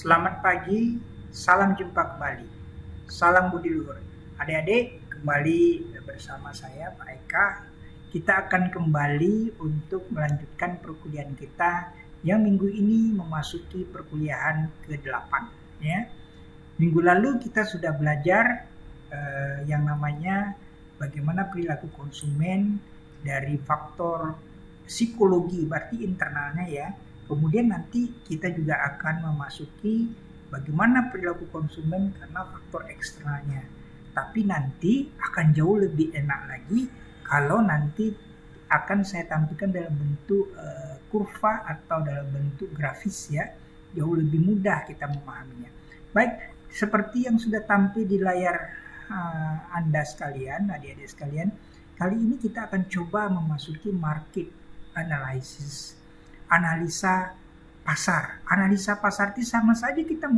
Selamat pagi, salam jumpa kembali. Salam budi luhur. Adik-adik, kembali bersama saya Pak Eka. Kita akan kembali untuk melanjutkan perkuliahan kita yang minggu ini memasuki perkuliahan ke-8 ya. Minggu lalu kita sudah belajar yang namanya bagaimana perilaku konsumen dari faktor psikologi, berarti internalnya ya. Kemudian nanti kita juga akan memasuki bagaimana perilaku konsumen karena faktor eksternalnya. Tapi nanti akan jauh lebih enak lagi kalau nanti akan saya tampilkan dalam bentuk kurva atau dalam bentuk grafis ya. Jauh lebih mudah kita memahaminya. Baik, seperti yang sudah tampil di layar Anda sekalian, adik-adik sekalian, kali ini kita akan coba memasuki market analysis. Analisa pasar. Analisa pasar itu sama saja kita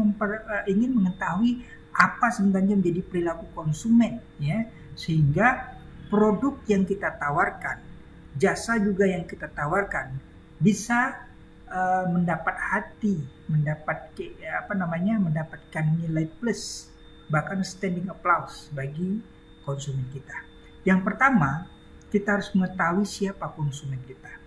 ingin mengetahui apa sebenarnya menjadi perilaku konsumen ya, sehingga produk yang kita tawarkan, jasa juga yang kita tawarkan bisa mendapat hati, mendapatkan nilai plus, bahkan standing applause bagi konsumen kita. Yang pertama, kita harus mengetahui siapa konsumen kita.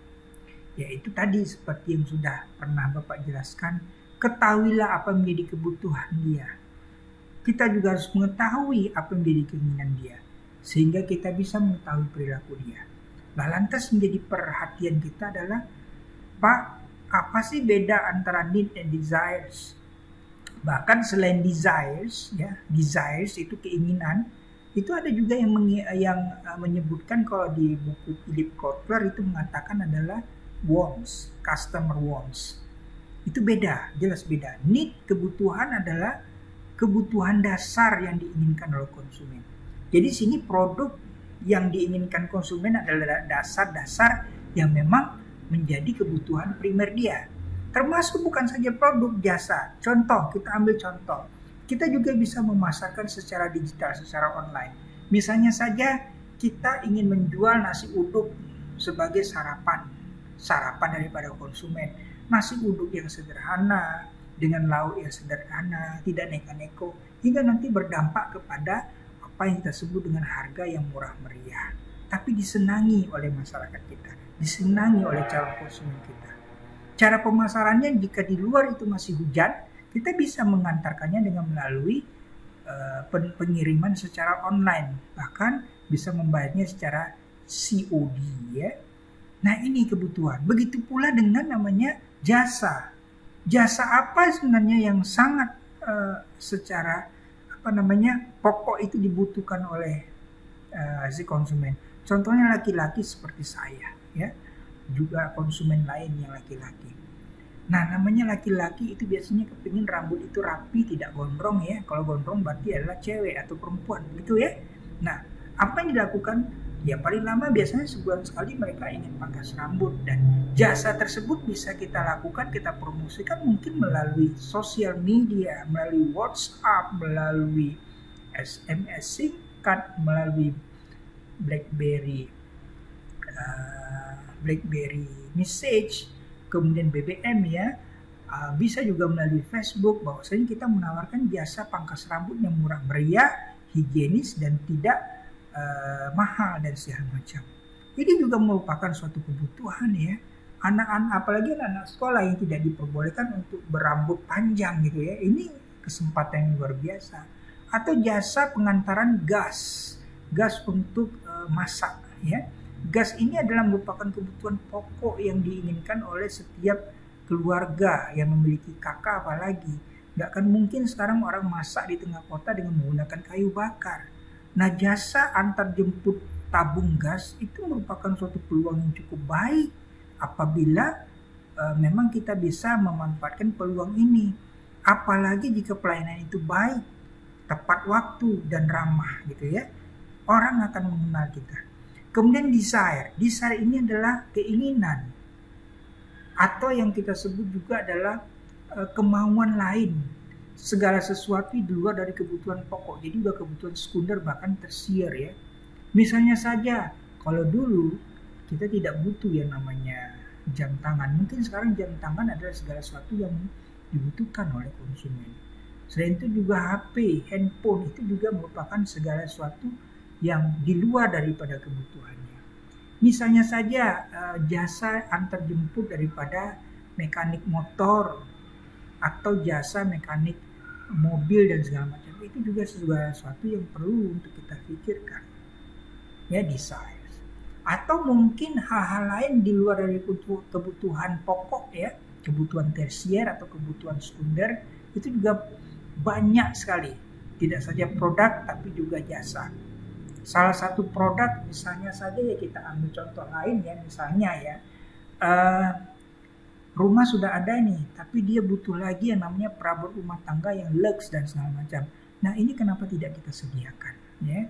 Yaitu tadi seperti yang sudah pernah Bapak jelaskan, ketahuilah apa menjadi kebutuhan dia. Kita juga harus mengetahui apa menjadi keinginan dia, sehingga kita bisa mengetahui perilaku dia. Nah, lantas menjadi perhatian kita adalah, Pak, apa sih beda antara need and desires? Bahkan selain desires, ya, desires itu keinginan, itu ada juga yang menyebutkan kalau di buku Philip Kotler itu mengatakan adalah wants, customer wants. Itu beda, jelas beda. Need, kebutuhan adalah kebutuhan dasar yang diinginkan oleh konsumen. Jadi sini produk yang diinginkan konsumen adalah dasar-dasar yang memang menjadi kebutuhan primer dia. Termasuk bukan saja produk, jasa. Contoh, kita ambil contoh. Kita juga bisa memasarkan secara digital, secara online. Misalnya saja kita ingin menjual nasi uduk sebagai sarapan daripada konsumen. Nasi uduk yang sederhana, dengan lauk yang sederhana, tidak neko-neko, hingga nanti berdampak kepada apa yang kita sebut dengan harga yang murah meriah. Tapi disenangi oleh masyarakat kita, disenangi oleh calon konsumen kita. Cara pemasarannya jika di luar itu masih hujan, kita bisa mengantarkannya dengan melalui pengiriman secara online, bahkan bisa membayarnya secara COD ya. Nah, ini kebutuhan. Begitu pula dengan namanya jasa. Jasa apa sebenarnya yang sangat secara pokok itu dibutuhkan oleh si konsumen. Contohnya laki-laki seperti saya ya. Juga konsumen lain yang laki-laki. Nah, namanya laki-laki itu biasanya kepingin rambut itu rapi, tidak gondrong ya. Kalau gondrong berarti adalah cewek atau perempuan, gitu ya. Nah, apa yang dilakukan? Ya paling lama biasanya sebulan sekali mereka ingin pangkas rambut, dan jasa tersebut bisa kita lakukan, kita promosikan mungkin melalui sosial media, melalui WhatsApp, melalui SMS singkat, melalui BlackBerry message, kemudian BBM ya, bisa juga melalui Facebook, bahwasanya kita menawarkan jasa pangkas rambut yang murah meriah, higienis dan tidak mahal dan segala macam. Ini juga merupakan suatu kebutuhan ya. Anak-anak, apalagi anak sekolah yang tidak diperbolehkan untuk berambut panjang gitu ya. Ini kesempatan yang luar biasa. Atau jasa pengantaran gas untuk masak ya. Gas ini adalah merupakan kebutuhan pokok yang diinginkan oleh setiap keluarga yang memiliki kakak apalagi. Nggak akan mungkin sekarang orang masak di tengah kota dengan menggunakan kayu bakar. Nah, jasa antar jemput tabung gas itu merupakan suatu peluang yang cukup baik apabila memang kita bisa memanfaatkan peluang ini. Apalagi jika pelayanan itu baik, tepat waktu dan ramah gitu ya. Orang akan mengenal kita. Kemudian desire ini adalah keinginan atau yang kita sebut juga adalah kemauan lain. Segala sesuatu di luar dari kebutuhan pokok, jadi juga kebutuhan sekunder bahkan tersier ya. Misalnya saja kalau dulu kita tidak butuh yang namanya jam tangan, mungkin sekarang jam tangan adalah segala sesuatu yang dibutuhkan oleh konsumen. Selain itu juga HP, handphone itu juga merupakan segala sesuatu yang di luar daripada kebutuhannya. Misalnya saja jasa antar jemput daripada mekanik motor atau jasa mekanik mobil dan segala macam, itu juga segala sesuatu yang perlu untuk kita pikirkan. Ya, desires. Atau mungkin hal-hal lain di luar dari kebutuhan pokok ya, kebutuhan tersier atau kebutuhan sekunder, itu juga banyak sekali, tidak saja produk tapi juga jasa. Salah satu produk misalnya saja ya, kita ambil contoh lain ya, misalnya ya rumah sudah ada nih, tapi dia butuh lagi yang namanya perabot rumah tangga yang luxe dan segala macam. Nah, ini kenapa tidak kita sediakan ya,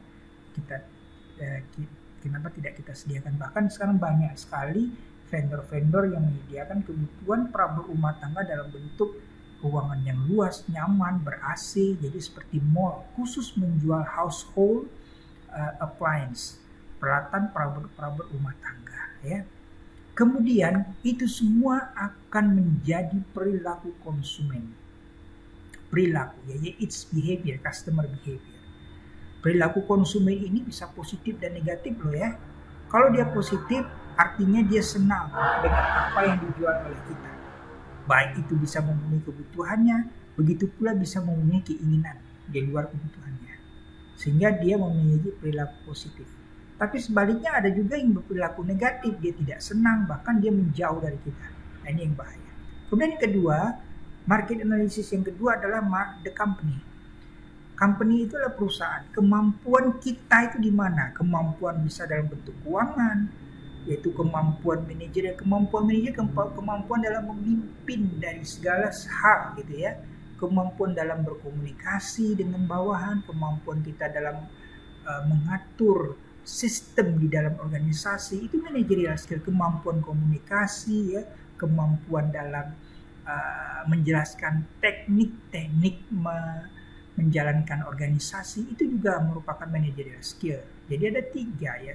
kenapa tidak kita sediakan? Bahkan sekarang banyak sekali vendor-vendor yang menyediakan kebutuhan perabot rumah tangga dalam bentuk ruangan yang luas, nyaman, ber-AC, jadi seperti mall, khusus menjual household appliance, peralatan perabot rumah tangga ya. Kemudian itu semua akan menjadi perilaku konsumen. Perilaku ya, it's behavior, customer behavior. Perilaku konsumen ini bisa positif dan negatif loh ya. Kalau dia positif, artinya dia senang dengan apa yang dijual oleh kita. Baik itu bisa memenuhi kebutuhannya, begitu pula bisa memenuhi keinginan di luar kebutuhannya. Sehingga dia memiliki perilaku positif. Tapi sebaliknya ada juga yang berperilaku negatif, dia tidak senang, bahkan dia menjauh dari kita. Nah, ini yang bahaya. Kemudian yang kedua, market analysis yang kedua adalah the company. Company itu adalah perusahaan. Kemampuan kita itu di mana? Kemampuan bisa dalam bentuk keuangan, yaitu kemampuan manajer, kemampuan dalam memimpin dari segala hal gitu ya, kemampuan dalam berkomunikasi dengan bawahan, kemampuan kita dalam mengatur sistem di dalam organisasi, itu managerial skill, kemampuan komunikasi ya, kemampuan dalam menjelaskan teknik-teknik menjalankan organisasi, itu juga merupakan managerial skill. Jadi ada 3 ya,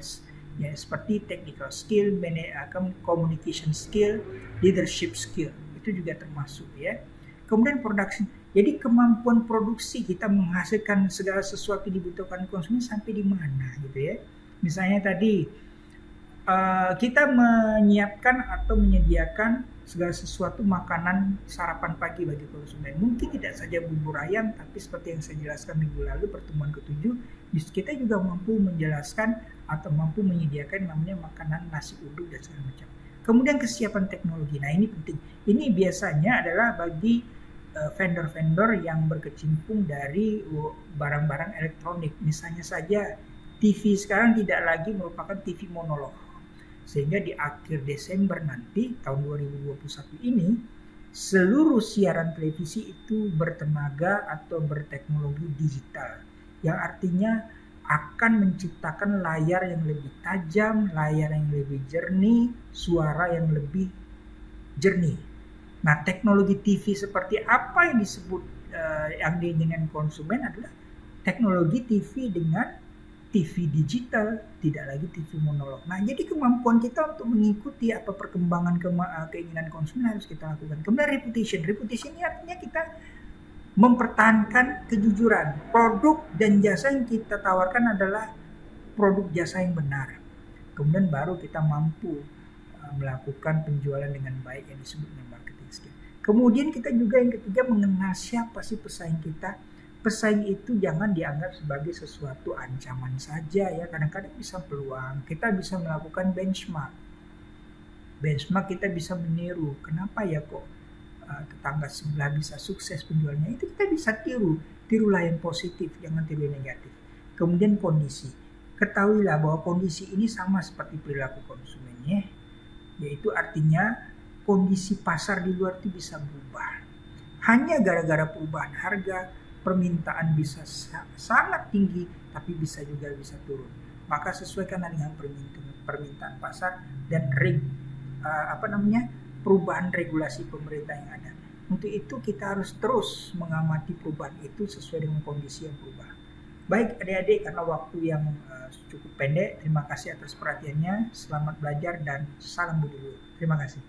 seperti technical skill, communication skill, leadership skill, itu juga termasuk ya. Kemudian production, jadi kemampuan produksi kita menghasilkan segala sesuatu dibutuhkan konsumen sampai di mana gitu ya. Misalnya tadi kita menyiapkan atau menyediakan segala sesuatu makanan sarapan pagi bagi konsumen. Mungkin tidak saja bubur ayam, tapi seperti yang saya jelaskan minggu lalu pertemuan ke-7, kita juga mampu menjelaskan atau mampu menyediakan namanya makanan nasi uduk dan segala macam. Kemudian kesiapan teknologi. Nah, ini penting. Ini biasanya adalah bagi vendor-vendor yang berkecimpung dari barang-barang elektronik. Misalnya saja TV sekarang tidak lagi merupakan TV monolog. Sehingga di akhir Desember nanti tahun 2021 ini seluruh siaran televisi itu bertenaga atau berteknologi digital, yang artinya akan menciptakan layar yang lebih tajam, layar yang lebih jernih, suara yang lebih jernih. Nah, teknologi TV seperti apa yang disebut yang diinginkan konsumen adalah teknologi TV dengan TV digital, tidak lagi TV monolog. Nah, jadi kemampuan kita untuk mengikuti apa perkembangan keinginan konsumen harus kita lakukan. Kemudian reputation ini artinya kita mempertahankan kejujuran. Produk dan jasa yang kita tawarkan adalah produk jasa yang benar. Kemudian baru kita mampu melakukan penjualan dengan baik yang disebut dengan marketing skill. Kemudian kita juga yang ketiga mengenal siapa sih pesaing kita. Pesaing itu jangan dianggap sebagai sesuatu ancaman saja ya, kadang-kadang bisa peluang. Kita bisa melakukan benchmark kita bisa meniru, kenapa ya kok tetangga sebelah bisa sukses penjualnya, itu kita bisa tirulah yang positif, jangan tiru yang negatif. Kemudian kondisi, ketahuilah bahwa kondisi ini sama seperti perilaku konsumennya, yaitu artinya kondisi pasar di luar itu bisa berubah. Hanya gara-gara perubahan harga, permintaan bisa sangat tinggi, tapi bisa turun. Maka sesuaikanlah dengan permintaan pasar dan perubahan regulasi pemerintah yang ada. Untuk itu kita harus terus mengamati perubahan itu sesuai dengan kondisi yang berubah. Baik adik-adik, karena waktu yang cukup pendek, terima kasih atas perhatiannya. Selamat belajar dan salam budi luhur. Terima kasih.